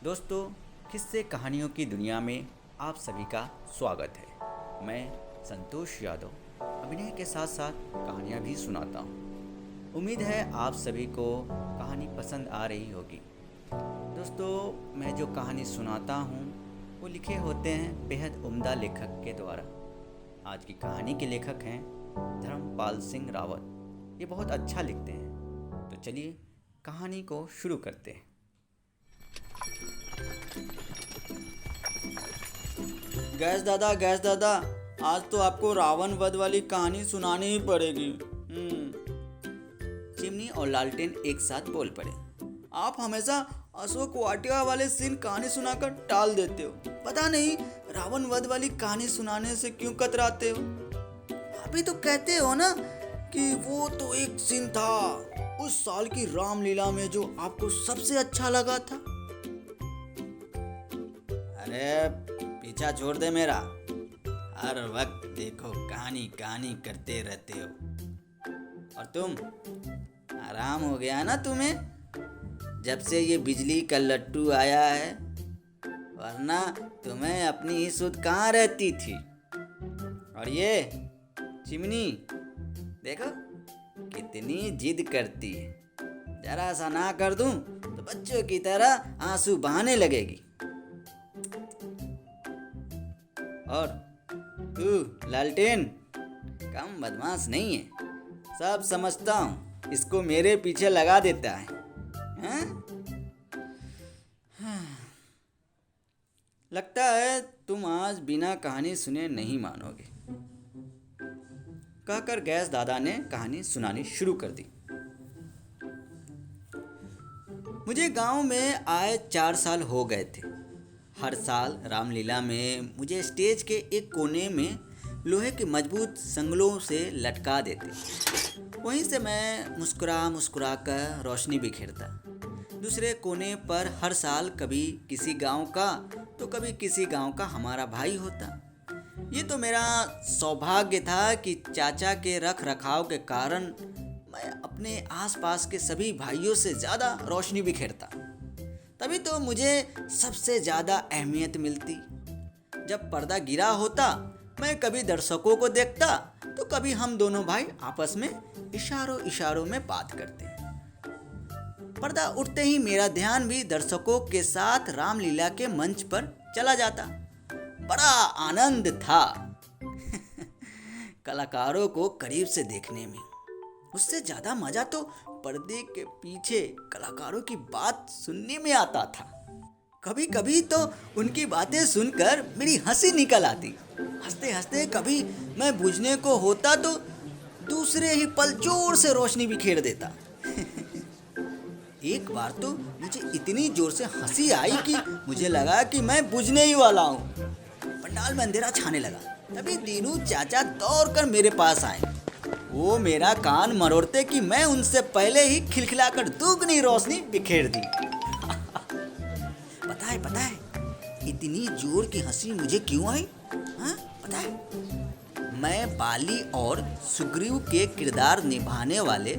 दोस्तों, किस्से कहानियों की दुनिया में आप सभी का स्वागत है। मैं संतोष यादव अभिनय के साथ साथ कहानियाँ भी सुनाता हूँ। उम्मीद है आप सभी को कहानी पसंद आ रही होगी। दोस्तों, मैं जो कहानी सुनाता हूँ वो लिखे होते हैं बेहद उम्दा लेखक के द्वारा। आज की कहानी के लेखक हैं धर्मपाल सिंह रावत। ये बहुत अच्छा लिखते हैं। तो चलिए कहानी को शुरू करते हैं। गैस दादा, आज तो आपको रावण वध वाली कहानी सुनानी ही पड़ेगी। चिमनी और लालटेन एक साथ बोल पड़े। आप हमेशा अशोक वाटिका वाले सीन कहानी सुनाकर टाल देते हो। पता नहीं रावण वध वाली कहानी सुनाने से क्यों कतराते हो। अभी तो कहते हो ना कि वो तो एक सीन था उस साल की रामलीला में जो आपको सबसे अच्छा लगा था। अरे पीछा छोड़ दे मेरा। हर वक्त देखो कहानी कहानी करते रहते हो। और तुम, आराम हो गया ना तुम्हें जब से ये बिजली का लट्टू आया है, वरना तुम्हें अपनी ही सुध कहाँ रहती थी। और ये चिमनी देखो कितनी जिद करती है। जरा सा ना कर दूं तो बच्चों की तरह आंसू बहाने लगेगी। और तू लालटेन कम बदमाश नहीं है, सब समझता हूँ। इसको मेरे पीछे लगा देता है, हैं? लगता है तुम आज बिना कहानी सुने नहीं मानोगे, कहकर गैस दादा ने कहानी सुनानी शुरू कर दी। मुझे गांव में आए 4 साल हो गए थे। हर साल रामलीला में मुझे स्टेज के एक कोने में लोहे के मजबूत संगलों से लटका देते। वहीं से मैं मुस्कुरा कर रोशनी बिखेरता। दूसरे कोने पर हर साल कभी किसी गांव का तो कभी किसी गांव का हमारा भाई होता। ये तो मेरा सौभाग्य था कि चाचा के रख रखाव के कारण मैं अपने आसपास के सभी भाइयों से ज़्यादा रोशनी बिखेरता। तभी तो मुझे सबसे ज़्यादा अहमियत मिलती। जब पर्दा गिरा होता, मैं कभी दर्शकों को देखता तो कभी हम दोनों भाई आपस में इशारों में बात करते। पर्दा उठते ही मेरा ध्यान भी दर्शकों के साथ रामलीला के मंच पर चला जाता। बड़ा आनंद था कलाकारों को करीब से देखने में। उससे ज़्यादा मज़ा तो पर्दे के पीछे कलाकारों की बात सुनने में आता था। कभी कभी तो उनकी बातें सुनकर मेरी हंसी निकल आती। हंसते हंसते कभी मैं बुझने को होता तो दूसरे ही पल जोर से रोशनी बिखेर देता। एक बार तो मुझे इतनी जोर से हंसी आई कि मुझे लगा कि मैं बुझने ही वाला हूँ। पंडाल में अंधेरा छाने लगा। तभी दीनू चाचा दौड़कर मेरे पास आए। वो मेरा कान मरोड़ते कि मैं उनसे पहले ही खिलखिलाकर दुगनी रोशनी बिखेर दी। पता है इतनी जोर की हंसी मुझे क्यों आई? हाँ, पता है? मैं बाली और सुग्रीव के किरदार निभाने वाले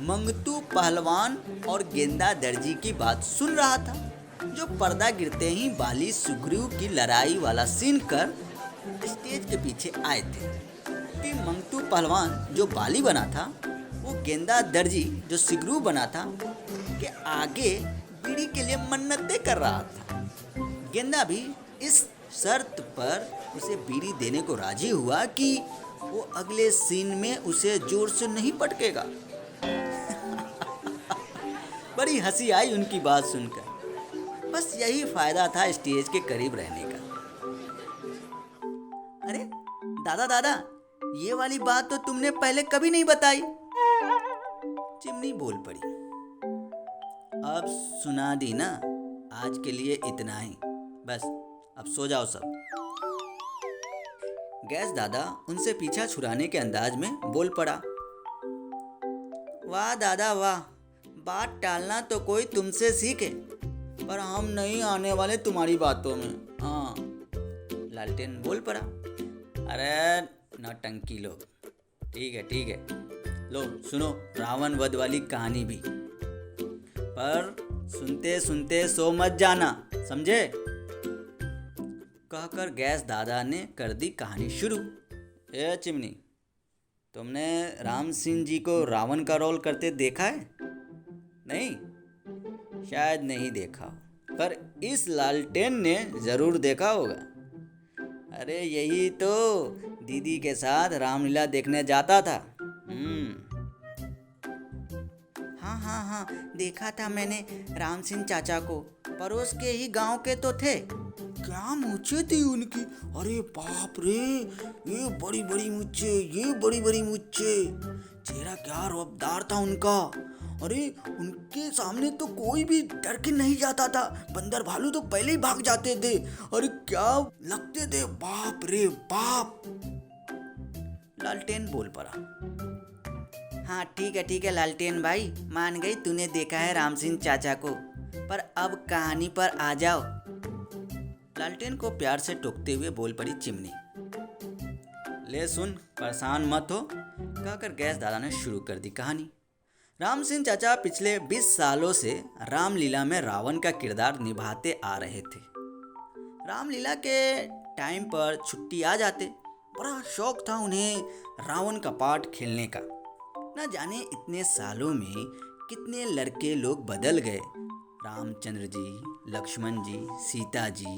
मंगतू पहलवान और गेंदा दर्जी की बात सुन रहा था, जो पर्दा गिरते ही बाली सुग्रीव की लड़ाई वाला सीन कर स्टेज के पीछे आए थे। मंगतू पहलवान जो बाली बना था, वो गेंदा दर्जी जो सुग्रीव बना था के आगे बीड़ी के लिए मन्नतें कर रहा था। गेंदा भी इस शर्त पर उसे बीड़ी देने को राजी हुआ कि वो अगले सीन में उसे जोर से नहीं पटकेगा। बड़ी हंसी आई उनकी बात सुनकर। बस यही फायदा था स्टेज के करीब रहने का। अरे दादा, ये वाली बात तो तुमने पहले कभी नहीं बताई। चिमनी बोल पड़ी। अब सुना दी ना, आज के लिए इतना ही। बस अब सो जाओ सब। गैस दादा उनसे पीछा छुड़ाने के अंदाज में बोल पड़ा। वाह दादा वाह, बात टालना तो कोई तुमसे सीखे, पर हम नहीं आने वाले तुम्हारी बातों में। हाँ, लालटेन बोल पड़ा। अरे नौटंकी लोग, ठीक है, लो सुनो रावण वध वाली कहानी भी। पर सुनते सुनते सो मत जाना, समझे? कहकर गैस दादा ने कर दी कहानी शुरू। ए चिमनी, तुमने राम सिंह जी को रावण का रोल करते देखा है? नहीं, शायद नहीं देखा, पर इस लालटेन ने जरूर देखा होगा। अरे यही तो दीदी के साथ रामलीला देखने जाता था। हाँ, देखा था मैंने राम सिंह चाचा को, पड़ोस के ही गांव के तो थे। क्या मूछें थी उनकी, अरे बाप रे, ये बड़ी बड़ी मूछें, ये बड़ी बड़ी मूछें, चेहरा क्या रौबदार था उनका। अरे उनके सामने तो कोई भी डर के नहीं जाता था, बंदर भालू तो पहले ही भाग जाते थे। अरे क्या लगते थे, बाप रे बाप। लालटेन बोल पड़ा। हाँ ठीक है लालटेन भाई, मान गई तूने देखा है राम सिंह चाचा को, पर अब कहानी पर आ जाओ। लालटेन को प्यार से टोकते हुए बोल पड़ी चिमनी। ले सुन, परेशान मत हो, कहकर गैस दादा ने शुरू कर दी कहानी। राम सिंह चाचा पिछले 20 सालों से रामलीला में रावण का किरदार निभाते आ रहे थे। रामलीला के टाइम पर छुट्टी आ जाते, बड़ा शौक था उन्हें रावण का पार्ट खेलने का। न जाने इतने सालों में कितने लड़के लोग बदल गए, रामचंद्र जी, लक्ष्मण जी, सीता जी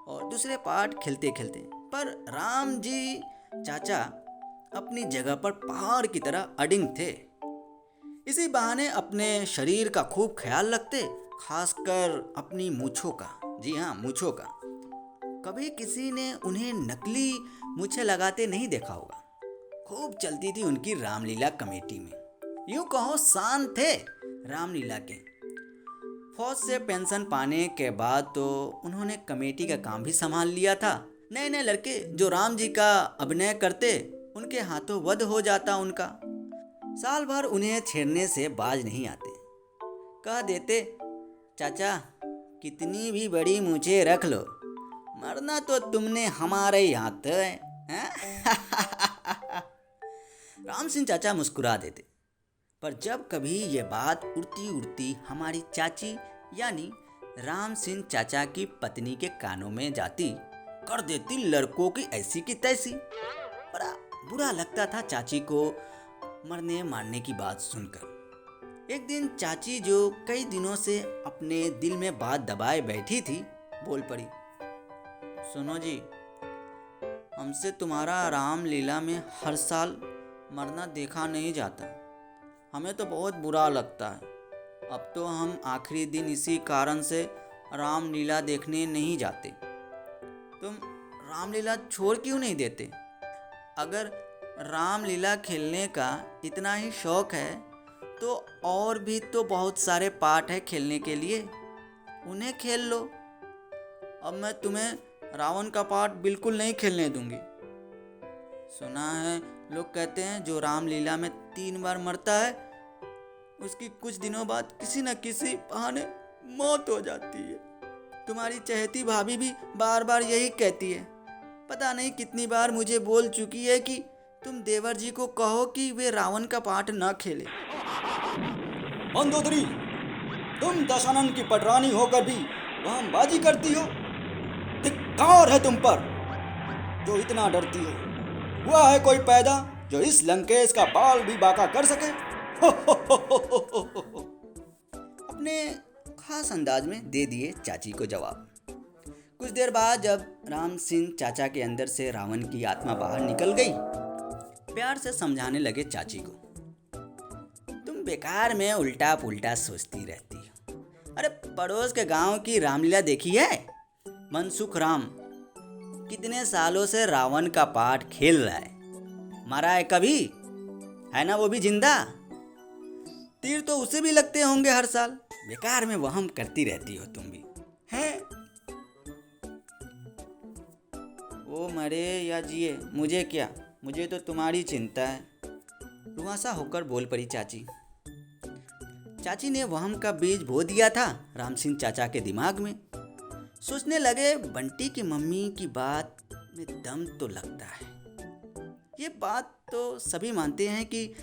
और दूसरे पार्ट खेलते खेलते, पर राम जी चाचा अपनी जगह पर पहाड़ की तरह अडिग थे। इसी बहाने अपने शरीर का खूब ख्याल रखते, खासकर अपनी मूछों का। जी हाँ, मूछों का। कभी किसी ने उन्हें नकली मूछें लगाते नहीं देखा होगा। खूब चलती थी उनकी रामलीला कमेटी में, यूं कहो शान थे रामलीला के। फौज से पेंशन पाने के बाद तो उन्होंने कमेटी का काम भी संभाल लिया था। नए नए लड़के जो राम जी का अभिनय करते, उनके हाथों वध हो जाता उनका। साल भर उन्हें छेड़ने से बाज नहीं आते। कह देते, चाचा कितनी भी बड़ी मूछें रख लो, मरना तो तुमने हमारे ही हाथ है। राम सिंह चाचा मुस्कुरा देते, पर जब कभी ये बात उड़ती उड़ती हमारी चाची यानी राम सिंह चाचा की पत्नी के कानों में जाती, कर देती लड़कों की ऐसी की तैसी। बड़ा बुरा लगता था चाची को मरने मारने की बात सुनकर। एक दिन चाची जो कई दिनों से अपने दिल में बात दबाए बैठी थी, बोल पड़ी। सुनो जी, हमसे तुम्हारा रामलीला में हर साल मरना देखा नहीं जाता, हमें तो बहुत बुरा लगता है। अब तो हम आखिरी दिन इसी कारण से रामलीला देखने नहीं जाते। तुम रामलीला छोड़ क्यों नहीं देते? अगर रामलीला खेलने का इतना ही शौक है तो और भी तो बहुत सारे पार्ट है खेलने के लिए, उन्हें खेल लो। अब मैं तुम्हें रावण का पार्ट बिल्कुल नहीं खेलने दूंगी। सुना है लोग कहते हैं जो रामलीला में 3 बार मरता है, उसकी कुछ दिनों बाद किसी न किसी बहाने मौत हो जाती है। तुम्हारी चहेती भाभी भी बार बार यही कहती है। पता नहीं कितनी बार मुझे बोल चुकी है कि तुम देवर जी को कहो कि वे रावण का पार्ट न खेले। मंदोदरी, तुम दशानन की पटरानी होकर भी बहामबाजी करती हो। धिक्कार है तुम पर, जो इतना डरती हो। हुआ है कोई पैदा जो इस लंकेश का बाल भी बाका कर सके? अपने खास अंदाज में दे दिए चाची को जवाब। कुछ देर बाद जब राम सिंह चाचा के अंदर से रावण की आत्मा बाहर निकल गई, प्यार से समझाने लगे चाची को। तुम बेकार में उल्टा पुल्टा सोचती रहती हो। अरे पड़ोस के गांव की रामलीला देखी है? मनसुख राम कितने सालों से रावण का पार्ट खेल रहा है, मरा है कभी? है ना वो भी जिंदा। तीर तो उसे भी लगते होंगे हर साल। बेकार में वहम करती रहती हो तुम भी हैं। वो मरे या जिए मुझे क्या, मुझे तो तुम्हारी चिंता है। रुआसा होकर बोल पड़ी चाची। चाची ने वहम का बीज बो दिया था राम सिंह चाचा के दिमाग में। सोचने लगे, बंटी की मम्मी की बात में दम तो लगता है। ये बात तो सभी मानते हैं कि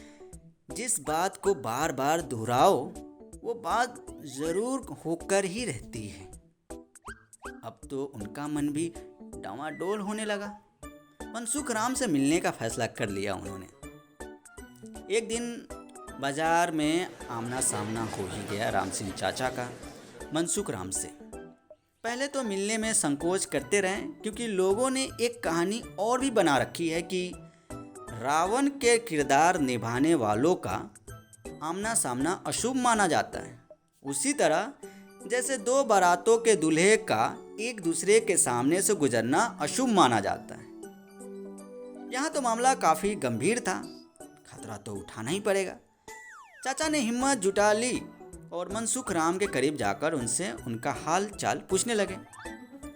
जिस बात को बार बार दोहराओ वो बात ज़रूर होकर ही रहती है। अब तो उनका मन भी डामाडोल होने लगा। मनसुख राम से मिलने का फैसला कर लिया उन्होंने। एक दिन बाजार में आमना सामना हो ही गया राम सिंह चाचा का मनसुख राम से। पहले तो मिलने में संकोच करते रहे, क्योंकि लोगों ने एक कहानी और भी बना रखी है कि रावण के किरदार निभाने वालों का आमना सामना अशुभ माना जाता है। उसी तरह जैसे दो बारातों के दूल्हे का एक दूसरे के सामने से गुजरना अशुभ माना जाता है। यहाँ तो मामला काफ़ी गंभीर था, खतरा तो उठाना ही पड़ेगा। चाचा ने हिम्मत जुटा ली और मनसुख राम के करीब जाकर उनसे उनका हाल चाल पूछने लगे।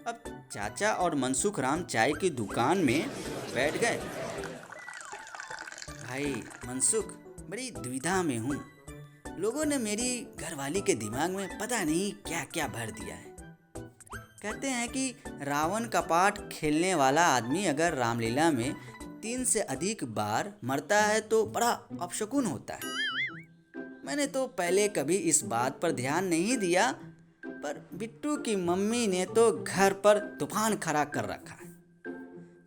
अब चाचा और मनसुख राम चाय की दुकान में बैठ गए। भाई मनसुख, बड़ी दुविधा में हूँ। लोगों ने मेरी घरवाली के दिमाग में पता नहीं क्या क्या भर दिया है। कहते हैं कि रावण का पाठ खेलने वाला आदमी अगर रामलीला में 3 से अधिक बार मरता है तो बड़ा अपशकुन होता है। मैंने तो पहले कभी इस बात पर ध्यान नहीं दिया, पर बिट्टू की मम्मी ने तो घर पर तूफान खड़ा कर रखा है।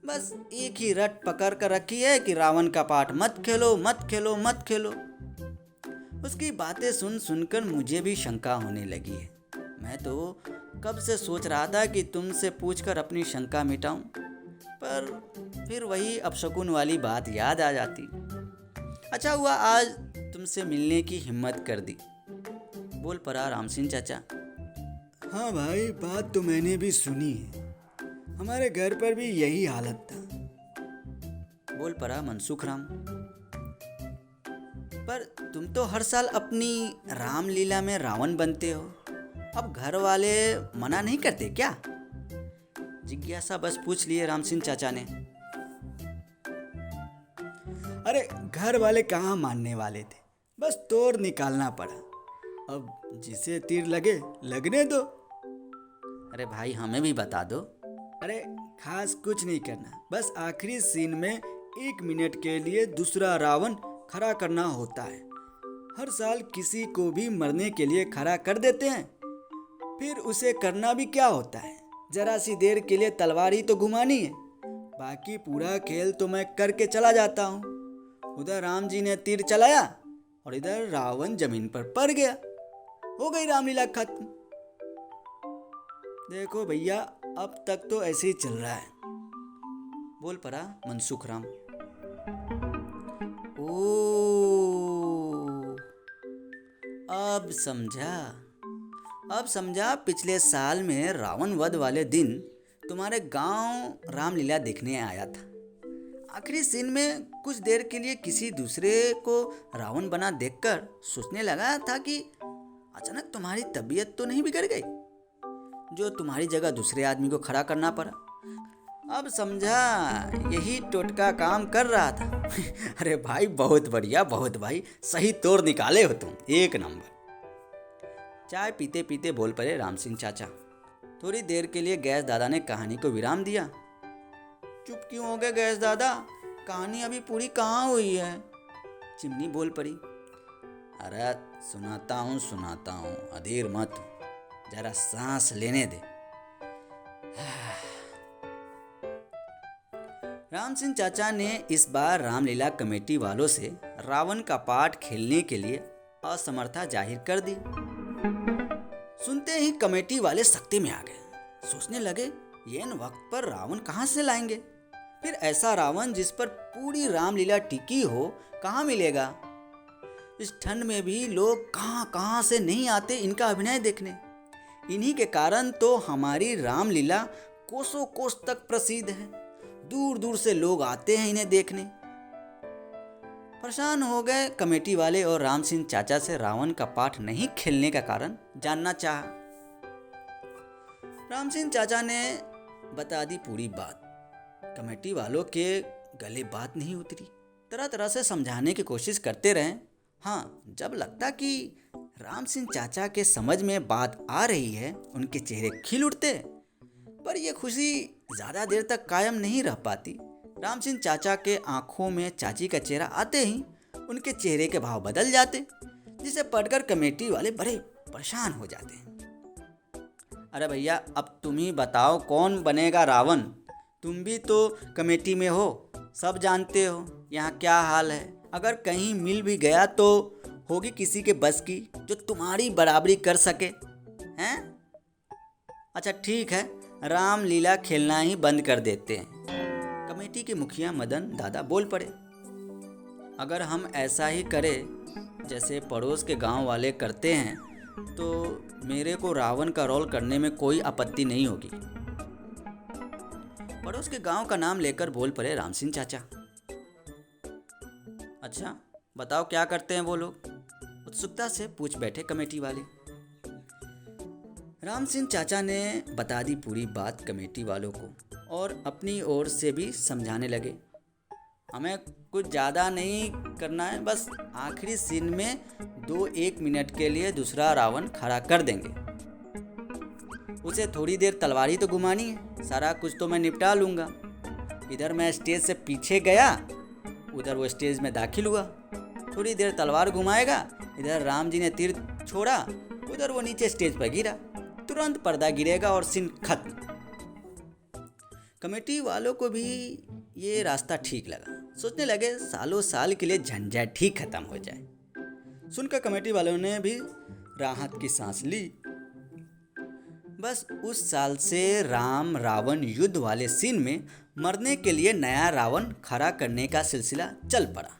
बस एक ही रट पकड़ कर रखी है कि रावण का पाठ मत खेलो मत खेलो मत खेलो। उसकी बातें सुन सुनकर मुझे भी शंका होने लगी है। मैं तो कब से सोच रहा था कि तुमसे पूछकर अपनी शंका मिटाऊं, पर फिर वही अपशकुन वाली बात याद आ जाती। अच्छा हुआ आज तुमसे मिलने की हिम्मत कर दी, बोल पड़ा राम सिंह चाचा। हाँ भाई, बात तो मैंने भी सुनी है। हमारे घर पर भी यही हालत था, बोल पड़ा मनसुख राम। पर तुम तो हर साल अपनी रामलीला में रावण बनते हो, अब घर वाले मना नहीं करते क्या? जिज्ञासा बस पूछ लिए राम सिंह चाचा ने। अरे घर वाले कहाँ मानने वाले थे, बस तोड़ निकालना पड़ा। अब जिसे तीर लगे लगने दो। अरे भाई हमें भी बता दो। अरे खास कुछ नहीं करना, बस आखिरी सीन में 1 मिनट के लिए दूसरा रावण खड़ा करना होता है। हर साल किसी को भी मरने के लिए खड़ा कर देते हैं, फिर उसे करना भी क्या होता है, जरा सी देर के लिए तलवार ही तो घुमानी है। बाकी पूरा खेल तो मैं करके चला जाता हूँ। उधर राम जी ने तीर चलाया और इधर रावण जमीन पर पड़ गया। हो गई रामलीला खत्म। देखो भैया, अब तक तो ऐसे ही चल रहा है, बोल पड़ा मनसुख राम। ओ, अब समझा। पिछले साल में रावण वध वाले दिन तुम्हारे गांव रामलीला देखने आया था। आखिरी सीन में कुछ देर के लिए किसी दूसरे को रावण बना देखकर सोचने लगा था कि अचानक तुम्हारी तबीयत तो नहीं बिगड़ गई, जो तुम्हारी जगह दूसरे आदमी को खड़ा करना पड़ा। अब समझा यही टोटका काम कर रहा था। अरे भाई बहुत बढ़िया, बहुत भाई, सही तोड़ निकाले हो तुम, एक नंबर। चाय पीते पीते बोल पड़े राम सिंह चाचा। थोड़ी देर के लिए गैस दादा ने कहानी को विराम दिया। चुप क्यों हो गए गैस दादा? कहानी अभी पूरी कहाँ हुई है? चिमनी बोल पड़ी। अरे सुनाता हूँ, अधीर मत, जरा सांस लेने दे। राम सिंह चाचा ने इस बार रामलीला कमेटी वालों से रावण का पाठ खेलने के लिए असमर्थता जाहिर कर दी। सुनते ही कमेटी वाले सख्ती में आ गए। सोचने लगे ये इन वक्त पर रावण कहाँ से लाएंगे, फिर ऐसा रावण जिस पर पूरी रामलीला टिकी हो कहाँ मिलेगा। इस ठंड में भी लोग कहाँ से नहीं आते इनका अभिनय देखने। इन्हीं के कारण तो हमारी रामलीला कोसों कोस तक प्रसिद्ध है। दूर दूर से लोग आते हैं इन्हें देखने। परेशान हो गए कमेटी वाले और राम सिंह चाचा से रावण का पाठ नहीं खेलने का कारण जानना चाहा। राम सिंह चाचा ने बता दी पूरी बात। कमेटी वालों के गले बात नहीं उतरी। तरह तरह से समझाने की कोशिश करते रहे। हाँ, जब लगता कि राम सिंह चाचा के समझ में बात आ रही है, उनके चेहरे खिल उठते। पर यह खुशी ज़्यादा देर तक कायम नहीं रह पाती। राम सिंह चाचा के आंखों में चाची का चेहरा आते ही उनके चेहरे के भाव बदल जाते, जिसे पढ़कर कमेटी वाले बड़े परेशान हो जाते हैं। अरे भैया, अब तुम ही बताओ कौन बनेगा रावण? तुम भी तो कमेटी में हो, सब जानते हो यहाँ क्या हाल है। अगर कहीं मिल भी गया तो होगी किसी के बस की जो तुम्हारी बराबरी कर सके, हैं? अच्छा ठीक है, रामलीला खेलना ही बंद कर देते हैं। कमेटी के मुखिया मदन दादा बोल पड़े। अगर हम ऐसा ही करें जैसे पड़ोस के गांव वाले करते हैं तो मेरे को रावण का रोल करने में कोई आपत्ति नहीं होगी। पड़ोस के गांव का नाम लेकर बोल पड़े राम सिंह चाचा। अच्छा बताओ क्या करते हैं वो लोग? उत्सुकता से पूछ बैठे कमेटी वाले। राम सिंह चाचा ने बता दी पूरी बात कमेटी वालों को और अपनी ओर से भी समझाने लगे। हमें कुछ ज़्यादा नहीं करना है, बस आखिरी सीन में 2-1 मिनट के लिए दूसरा रावण खड़ा कर देंगे। उसे थोड़ी देर तलवारी तो घुमानी है, सारा कुछ तो मैं निपटा लूँगा। इधर मैं स्टेज से पीछे गया, उधर वो स्टेज में दाखिल हुआ। थोड़ी देर तलवार घुमाएगा, इधर राम जी ने तीर छोड़ा, उधर वो नीचे स्टेज पर गिरा। तुरंत पर्दा गिरेगा और सीन खत्म। कमेटी वालों को भी ये रास्ता ठीक लगा। सोचने लगे सालों साल के लिए झंझट ही खत्म हो जाए। सुनकर कमेटी वालों ने भी राहत की सांस ली। बस उस साल से राम रावण युद्ध वाले सीन में मरने के लिए नया रावण खड़ा करने का सिलसिला चल पड़ा।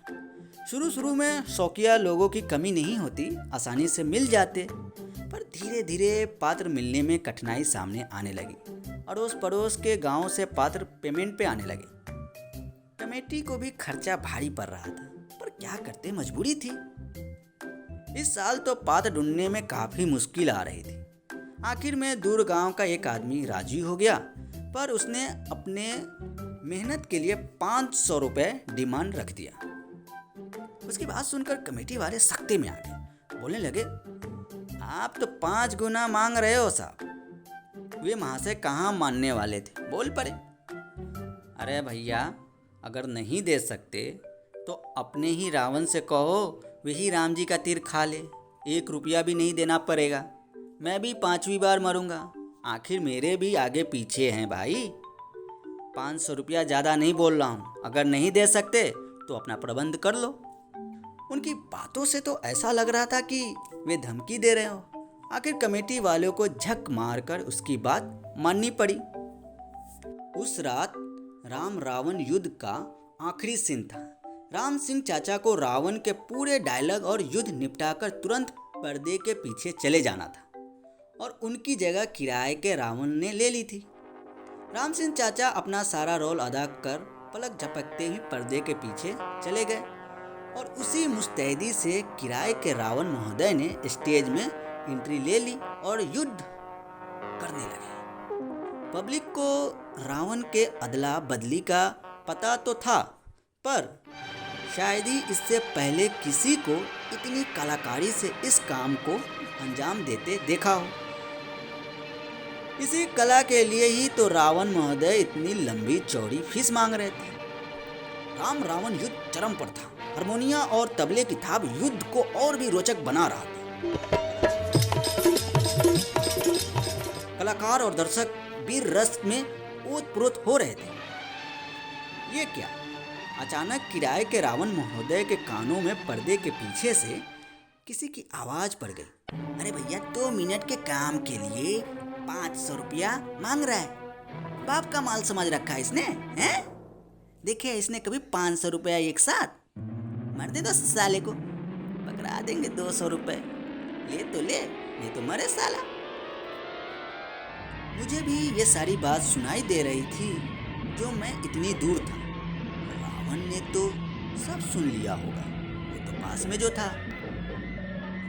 शुरू में शौकिया लोगों की कमी नहीं होती, आसानी से मिल जाते, पर धीरे धीरे पात्र मिलने में कठिनाई सामने आने लगी। अड़ोस पड़ोस के गांव से पात्र पेमेंट पे आने लगे। कमेटी को भी खर्चा भारी पड़ रहा था, पर क्या करते, मजबूरी थी। इस साल तो पात्र ढूंढने में काफी मुश्किल आ रही थी। आखिर में दूर गांव का एक आदमी राजी हो गया, पर उसने अपने मेहनत के लिए 500 रुपये डिमांड रख दिया। उसकी बात सुनकर कमेटी वाले सख्ते में आ गए। बोलने लगे, आप तो 5 गुना मांग रहे हो साहब। वे महाशय कहाँ मानने वाले थे, बोल पड़े। अरे भैया, अगर नहीं दे सकते तो अपने ही रावण से कहो वही राम जी का तीर खा ले, 1 रुपया भी नहीं देना पड़ेगा। मैं भी 5वीं बार मरूंगा, आखिर मेरे भी आगे पीछे हैं भाई। 500 रुपया ज़्यादा नहीं बोल रहा हूँ, अगर नहीं दे सकते तो अपना प्रबंध कर लो। उनकी बातों से तो ऐसा लग रहा था कि वे धमकी दे रहे हो। आखिर कमेटी वालों को झक मारकर उसकी बात माननी पड़ी। उस रात राम रावण युद्ध का आखिरी सीन था। राम सिंह चाचा को रावण के पूरे डायलॉग और युद्ध निपटाकर तुरंत पर्दे के पीछे चले जाना था और उनकी जगह किराए के रावण ने ले ली थी। राम सिंह चाचा अपना सारा रोल अदा कर पलक झपकते ही पर्दे के पीछे चले गए और उसी मुस्तैदी से किराए के रावण महोदय ने स्टेज में एंट्री ले ली और युद्ध करने लगे। पब्लिक को रावण के अदला बदली का पता तो था, पर शायद ही इससे पहले किसी को इतनी कलाकारी से इस काम को अंजाम देते देखा हो। इसी कला के लिए ही तो रावण महोदय इतनी लंबी चौड़ी फीस मांग रहे थे। राम रावण युद्ध चरम पर था। हारमोनिया और तबले की थाप युद्ध को और भी रोचक बना रहा था। कलाकार और दर्शक वीर रस में ओतप्रोत हो रहे थे। ये क्या? अचानक किराए के रावण महोदय के कानों में पर्दे के पीछे से किसी की आवाज पड़ गई। अरे भैया, 2 मिनट के काम के लिए 500 रुपया मांग रहा है। बाप का माल समझ रखा है इसने, हैं? देखिए, इसने कभी 500 रुपया एक साथ मर दे तो साले को पकड़ा देंगे 200 रुपये। ले तो ले, ये तो मरे साला। मुझे भी ये सारी बात सुनाई दे रही थी जो मैं इतनी दूर था। रावण ने तो सब सुन लिया होगा, वो तो पास में जो था।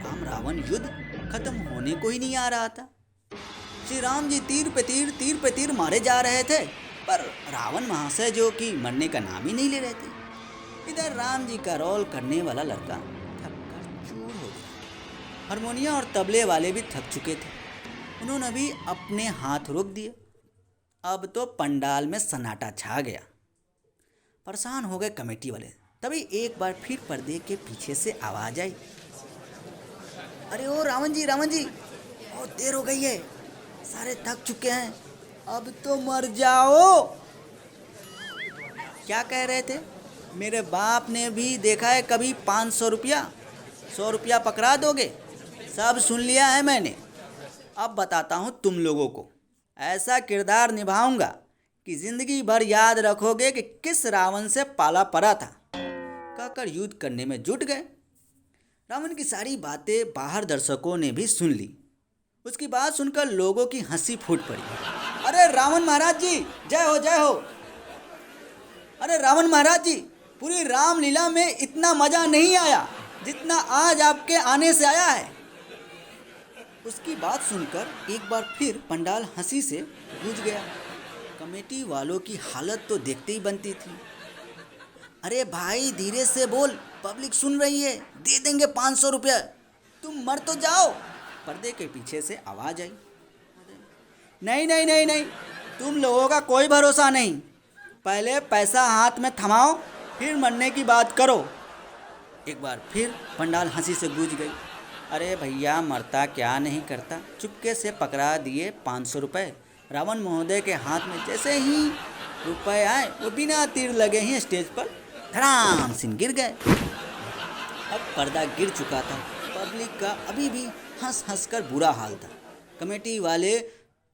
राम रावण युद्ध खत्म होने को ही नहीं आ रहा था। श्री राम जी तीर पे तीर मारे जा रहे थे, पर रावण महाशय जो कि मरने का नाम ही नहीं ले रहे थे। इधर राम जी का रोल करने वाला लड़का थक कर चूर हो गया। हारमोनिया और तबले वाले भी थक चुके थे, उन्होंने भी अपने हाथ रोक दिए। अब तो पंडाल में सन्नाटा छा गया। परेशान हो गए कमेटी वाले। तभी एक बार फिर पर्दे के पीछे से आवाज आई, अरे ओ रावण जी, बहुत देर हो गई है, सारे थक चुके हैं, अब तो मर जाओ। क्या कह रहे थे? मेरे बाप ने भी देखा है कभी 500 रुपया, 100 रुपया पकड़ा दोगे? सब सुन लिया है मैंने। अब बताता हूँ तुम लोगों को, ऐसा किरदार निभाऊंगा कि जिंदगी भर याद रखोगे कि किस रावण से पाला पड़ा था। कहकर युद्ध करने में जुट गए। रावण की सारी बातें बाहर दर्शकों ने भी सुन ली। उसकी बात सुनकर लोगों की हंसी फूट पड़ी। अरे रावण महाराज जी, जय हो जय हो। अरे रावण महाराज जी, पूरी रामलीला में इतना मजा नहीं आया जितना आज आपके आने से आया है। उसकी बात सुनकर एक बार फिर पंडाल हंसी से गूंज गया। कमेटी वालों की हालत तो देखते ही बनती थी। अरे भाई धीरे से बोल, पब्लिक सुन रही है, दे देंगे 500 रुपया, तुम मर तो जाओ। पर्दे के पीछे से आवाज आई। नहीं नहीं नहीं नहीं, तुम लोगों का कोई भरोसा नहीं, पहले पैसा हाथ में थमाओ फिर मरने की बात करो। एक बार फिर पंडाल हंसी से गूंज गई। अरे भैया, मरता क्या नहीं करता, चुपके से पकड़ा दिए 500 रुपये। रावण महोदय के हाथ में जैसे ही रुपए आए, वो बिना तीर लगे ही स्टेज पर धड़ाम से गिर गए। अब पर्दा गिर चुका था। पब्लिक का अभी भी हंस हंस कर बुरा हाल था। कमेटी वाले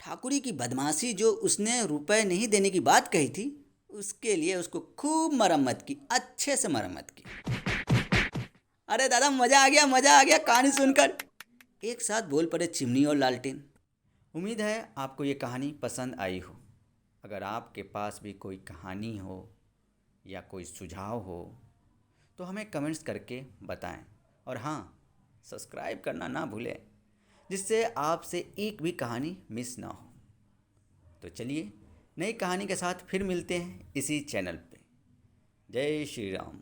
ठाकुरी की बदमाशी, जो उसने रुपए नहीं देने की बात कही थी, उसके लिए उसको खूब मरम्मत की, अच्छे से मरम्मत की। अरे दादा, मज़ा आ गया कहानी सुनकर, एक साथ बोल पड़े चिमनी और लालटेन। उम्मीद है आपको ये कहानी पसंद आई हो। अगर आपके पास भी कोई कहानी हो या कोई सुझाव हो तो हमें कमेंट्स करके बताएं। और हाँ, सब्सक्राइब करना ना भूलें, जिससे आपसे एक भी कहानी मिस ना हो। तो चलिए, नई कहानी के साथ फिर मिलते हैं इसी चैनल पे। जय श्री राम।